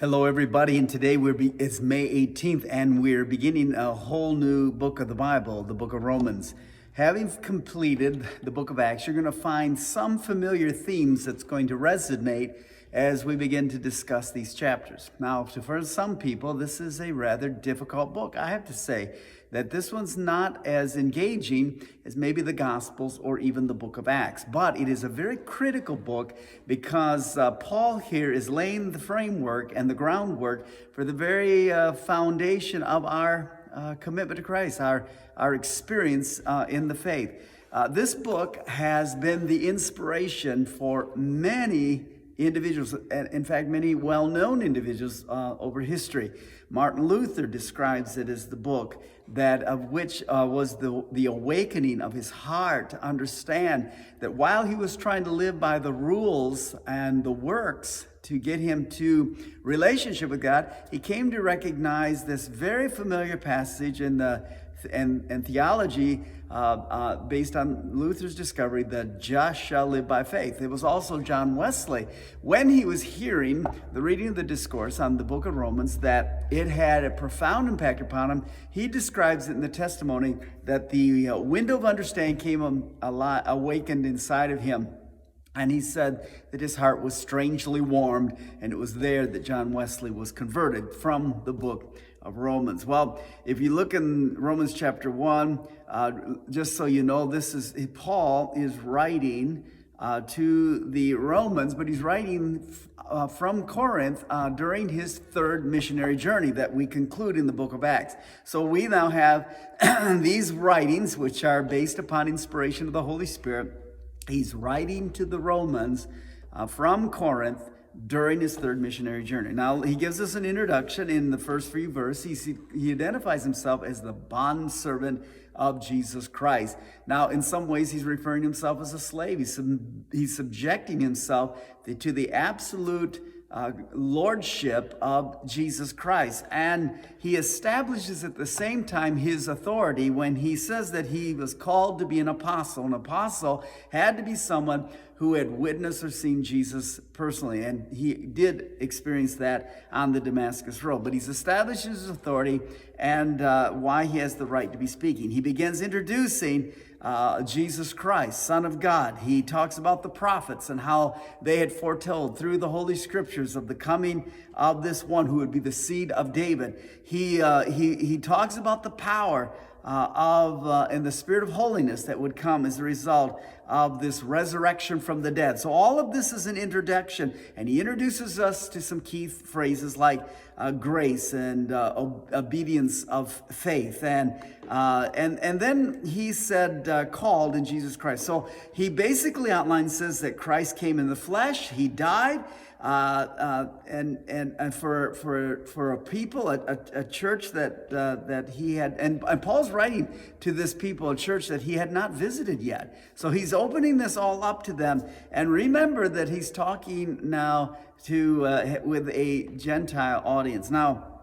Hello, everybody, and today it's May 18th, and we're beginning a whole new book of the Bible, the book of Romans. Having completed the book of Acts, you're going to find some familiar themes that's going to resonate as we begin to discuss these chapters. Now, for some people, this is a rather difficult book. I have to say that this one's not as engaging as maybe the Gospels or even the book of Acts, but it is a very critical book because Paul here is laying the framework and the groundwork for the very foundation of our commitment to Christ, our experience in the faith. This book has been the inspiration for many individuals, in fact, many well-known individuals over history. Martin Luther describes it as the book that of which was the awakening of his heart to understand that while he was trying to live by the rules and the works to get him to relationship with God, he came to recognize this very familiar passage in and theology based on Luther's discovery, the just shall live by faith. It was also John Wesley, when he was hearing the reading of the discourse on the book of Romans, that it had a profound impact upon him. He describes it in the testimony that the window of understanding came awakened inside of him. And he said that his heart was strangely warmed, and it was there that John Wesley was converted from the book of Romans. Well, if you look in Romans chapter 1, just so you know, Paul is writing to the Romans, but he's writing from Corinth during his third missionary journey that we conclude in the book of Acts. So we now have these writings, which are based upon inspiration of the Holy Spirit. He's writing to the Romans from Corinth during his third missionary journey. Now, he gives us an introduction in the first few verses. He identifies himself as the bondservant of Jesus Christ. Now, in some ways, he's referring to himself as a slave. He's subjecting himself to the absolute lordship of Jesus Christ. And he establishes at the same time his authority when he says that he was called to be an apostle. An apostle had to be someone who had witnessed or seen Jesus personally. And he did experience that on the Damascus Road. But he's established his authority and why he has the right to be speaking. He begins introducing Jesus Christ, Son of God. He talks about the prophets and how they had foretold through the Holy Scriptures of the coming of this one who would be the seed of David. He talks about the power and the spirit of holiness that would come as a result of this resurrection from the dead. So all of this is an introduction, and he introduces us to some key phrases like grace and obedience of faith, and then he said called in Jesus Christ. So he basically says that Christ came in the flesh, he died, and for a people, a church that he had, and Paul's writing to this people, a church that he had not visited yet. So he's opening this all up to them, and remember that he's talking now with a Gentile audience. Now,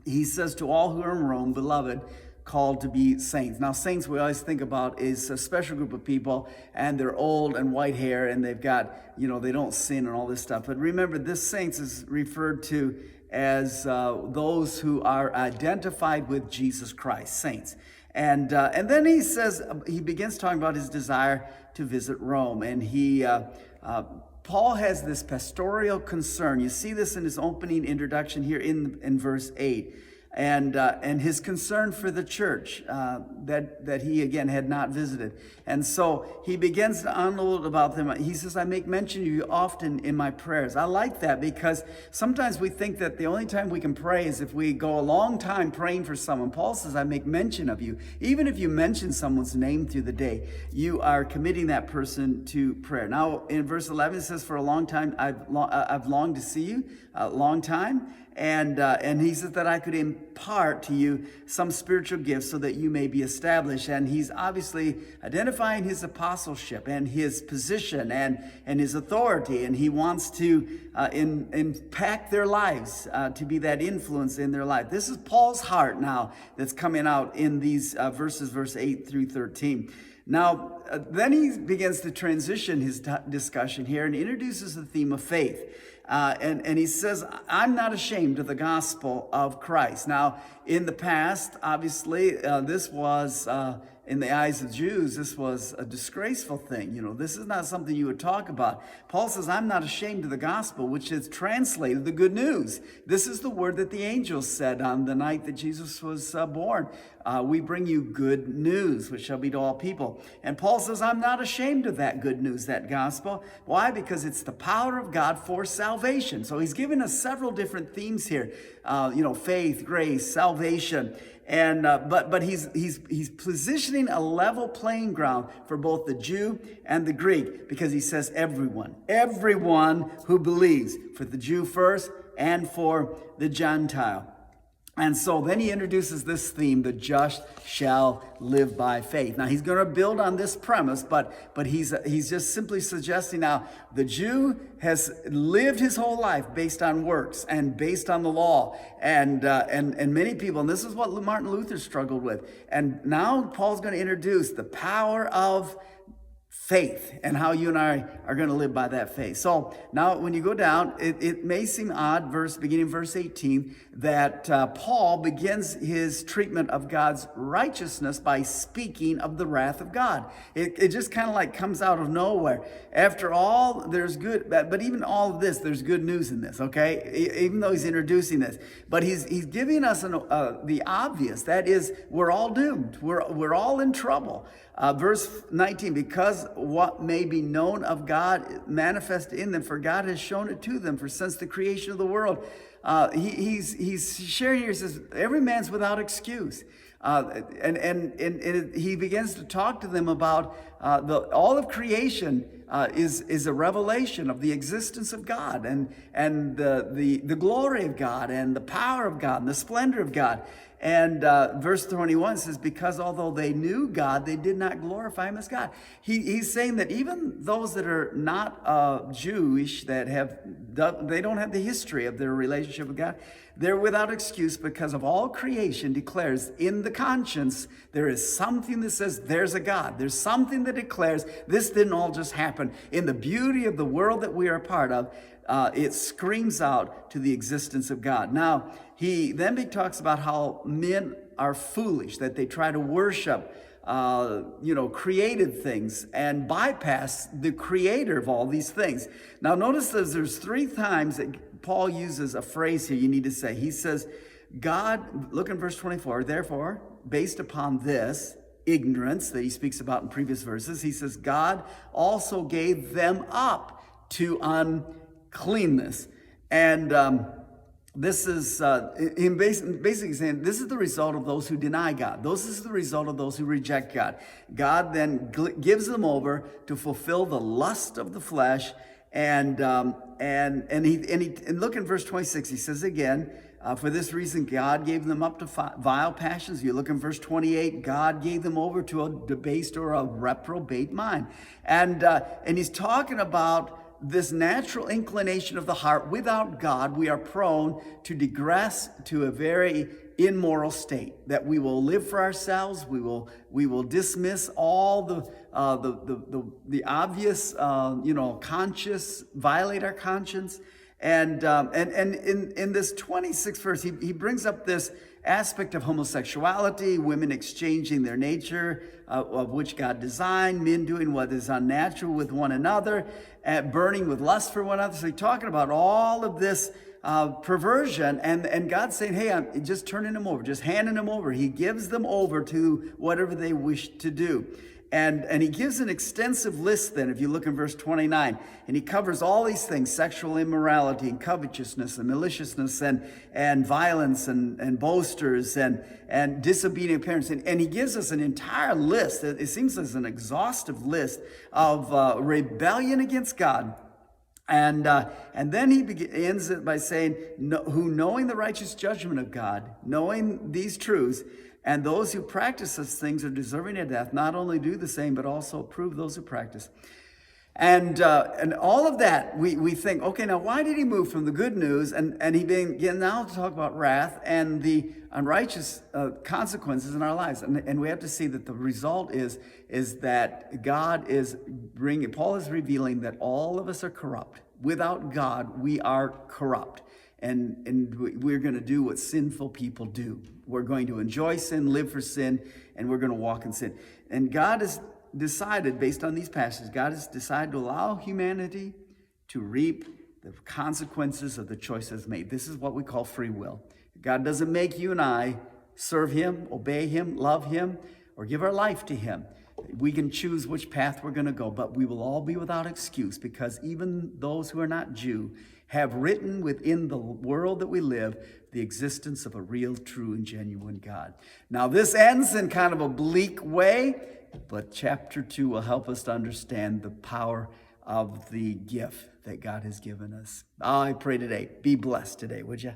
he says to all who are in Rome, beloved, called to be saints. Now, saints we always think about is a special group of people, and they're old and white hair, and they've got, they don't sin and all this stuff. But remember, this saints is referred to as those who are identified with Jesus Christ, saints. And then he begins talking about his desire to visit Rome, and Paul has this pastoral concern. You see this in his opening introduction here in verse 8. And his concern for the church that he, again, had not visited. And so he begins to unload about them. He says, I make mention of you often in my prayers. I like that because sometimes we think that the only time we can pray is if we go a long time praying for someone. Paul says, I make mention of you. Even if you mention someone's name through the day, you are committing that person to prayer. Now, in verse 11, it says, for a long time, I've longed to see you, a long time. And he says that I could impart to you some spiritual gifts so that you may be established. And he's obviously identifying his apostleship and his position and his authority. And he wants to impact their lives, to be that influence in their life. This is Paul's heart now that's coming out in these verse 8 through 13. Now, then he begins to transition his discussion here and introduces the theme of faith. And he says, I'm not ashamed of the gospel of Christ. Now, in the past, obviously, this was, in the eyes of Jews, this was a disgraceful thing. This is not something you would talk about. Paul says, I'm not ashamed of the gospel, which is translated the good news. This is the word that the angels said on the night that Jesus was born. We bring you good news, which shall be to all people. And Paul says, I'm not ashamed of that good news, that gospel. Why? Because it's the power of God for salvation. So he's given us several different themes here. Faith, grace, salvation. And but he's positioning a level playing ground for both the Jew and the Greek, because he says everyone who believes, for the Jew first and for the Gentile. And so then he introduces this theme, the just shall live by faith. Now he's going to build on this premise, but he's just simply suggesting now the Jew has lived his whole life based on works and based on the law, and many people, and this is what Martin Luther struggled with. And now Paul's going to introduce the power of faith and how you and I are going to live by that faith. So now when you go down, it may seem odd, beginning verse 18, that Paul begins his treatment of God's righteousness by speaking of the wrath of God. It just kind of like comes out of nowhere. After all, there's good, but even all of this, there's good news in this, okay? Even though he's introducing this. But he's giving us the obvious. That is, we're all doomed. We're all in trouble. Verse 19, because what may be known of God manifest in them, for God has shown it to them, for since the creation of the world. He's sharing here, he says, every man's without excuse. And he begins to talk to them about all of creation is a revelation of the existence of God and the glory of God and the power of God and the splendor of God. And verse 21 says, because although they knew God, they did not glorify him as God. He's saying that even those that are not Jewish, they don't have the history of their relationship with God, they're without excuse, because of all creation declares in the conscience, there is something that says there's a God. There's something that declares this didn't all just happen. In the beauty of the world that we are a part of, it screams out to the existence of God. Now, he talks about how men are foolish, that they try to worship, created things and bypass the creator of all these things. Now, notice there's 3 times that Paul uses a phrase here you need to say. He says, God, look in verse 24, therefore, based upon this ignorance that he speaks about in previous verses, he says, God also gave them up to uncleanness. And this is him basically saying this is the result of those who deny God. This is the result of those who reject God. God then gives them over to fulfill the lust of the flesh. And look in verse 26. He says again, for this reason God gave them up to vile passions. You look in verse 28. God gave them over to a debased or a reprobate mind. And he's talking about this natural inclination of the heart. Without God, we are prone to digress to a very immoral state, that we will live for ourselves. We will dismiss all the obvious, conscious, violate our conscience. And in this 26th verse, he brings up this aspect of homosexuality, women exchanging their nature of which God designed, men doing what is unnatural with one another, burning with lust for one another. So he's talking about all of this perversion, and God's saying, hey, I'm just turning them over, just handing them over. He gives them over to whatever they wish to do. And he gives an extensive list then, if you look in verse 29, and he covers all these things: sexual immorality and covetousness and maliciousness and violence and boasters and disobedient parents. And he gives us an entire list. It seems as an exhaustive list of rebellion against God. And then he ends it by saying, who knowing the righteous judgment of God, knowing these truths, and those who practice such things are deserving of death, not only do the same, but also approve those who practice. And all of that, we think, okay, now why did he move from the good news and he began now to talk about wrath and the unrighteous consequences in our lives? And we have to see that the result is that God is Paul is revealing that all of us are corrupt. Without God, we are corrupt. And we're going to do what sinful people do. We're going to enjoy sin, live for sin, and we're going to walk in sin. And God has decided, based on these passages, God has decided to allow humanity to reap the consequences of the choices made. This is what we call free will. God doesn't make you and I serve him, obey him, love him, or give our life to him. We can choose which path we're going to go, but we will all be without excuse, because even those who are not Jew have written within the world that we live the existence of a real, true, and genuine God. Now, this ends in kind of a bleak way, but chapter 2 will help us to understand the power of the gift that God has given us. I pray today, be blessed today, would you?